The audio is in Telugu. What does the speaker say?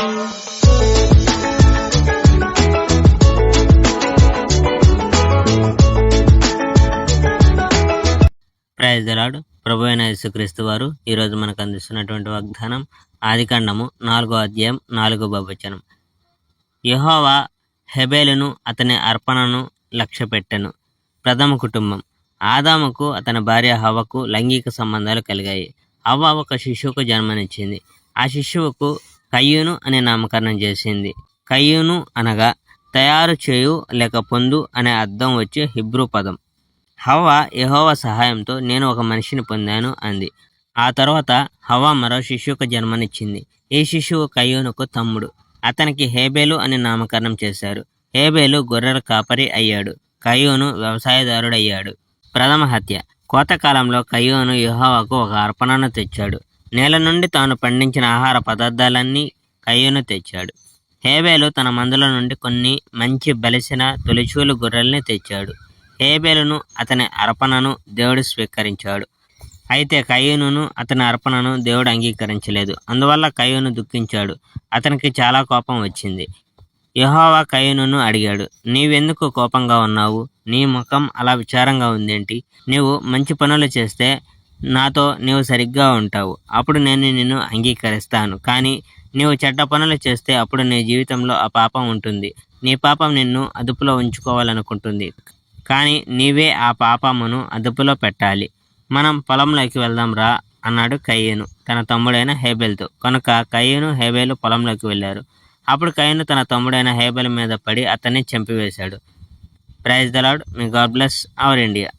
Praise the lord. ప్రభు అయిన యేసుక్రీస్తు వారు ఈరోజు మనకు అందిస్తున్నటువంటి వాగ్దానం ఆదికాండము 4వ అధ్యాయం 4వ వచనం. యెహోవా హెబెలును అతని అర్పణను లక్ష్యపెట్టెను. ప్రథమ కుటుంబం. ఆదాముకు అతని భార్య హవ్వకు లైంగిక సంబంధాలు కలిగాయి. హవ్వ ఒక శిశువుకు జన్మనిచ్చింది. ఆ శిశువుకు కయ్యూను అనే నామకరణం చేసింది. కయ్యూను అనగా తయారు చేయు లేక పొందు అనే అర్థం వచ్చే హిబ్రూ పదం. హవ్వ యెహోవా సహాయంతో నేను ఒక మనిషిని పొందాను అంది. ఆ తర్వాత హవ్వ మరో శిశువుకు జన్మనిచ్చింది. ఈ శిశువు కయ్యూనుకు తమ్ముడు. అతనికి హేబేలు అని నామకరణం చేశారు. హేబేలు గొర్రెల కాపరి అయ్యాడు. కయ్యూను వ్యవసాయదారుడయ్యాడు. ప్రథమ హత్య. కోతకాలంలో కయ్యూను యెహోవాకు ఒక అర్పణను తెచ్చాడు. నేల నుండి తాను పండించిన ఆహార పదార్థాలన్నీ కయ్యూను తెచ్చాడు. హేబేలు తన మందల నుండి కొన్ని మంచి బలిసిన తొలిచూలు గొర్రెల్ని తెచ్చాడు. హేబేలును అతని అర్పణను దేవుడు స్వీకరించాడు. అయితే కయ్యూనును అతని అర్పణను దేవుడు అంగీకరించలేదు. అందువల్ల కయ్యూను దుఃఖించాడు. అతనికి చాలా కోపం వచ్చింది. యెహోవా కయ్యూనును అడిగాడు, నీవెందుకు కోపంగా ఉన్నావు? నీ ముఖం అలా విచారంగా ఉందేంటి? నీవు మంచి పనులు చేస్తే నాతో నీవు సరిగ్గా ఉంటావు. అప్పుడు నేను నిన్ను అంగీకరిస్తాను. కానీ నీవు చెడ్డ పనులు చేస్తే అప్పుడు నీ జీవితంలో ఆ పాపం ఉంటుంది. నీ పాపం నిన్ను అదుపులో ఉంచుకోవాలనుకుంటుంది. కానీ నీవే ఆ పాపమును అదుపులో పెట్టాలి. మనం పొలంలోకి వెళ్దాం రా అన్నాడు కయ్యూను తన తమ్ముడైన హేబెల్తో. కనుక కయ్యూను హేబెలు పొలంలోకి వెళ్ళారు. అప్పుడు కయ్యూను తన తమ్ముడైన హేబెల్ మీద పడి అతన్ని చంపివేశాడు. Praise the Lord. May God bless our India.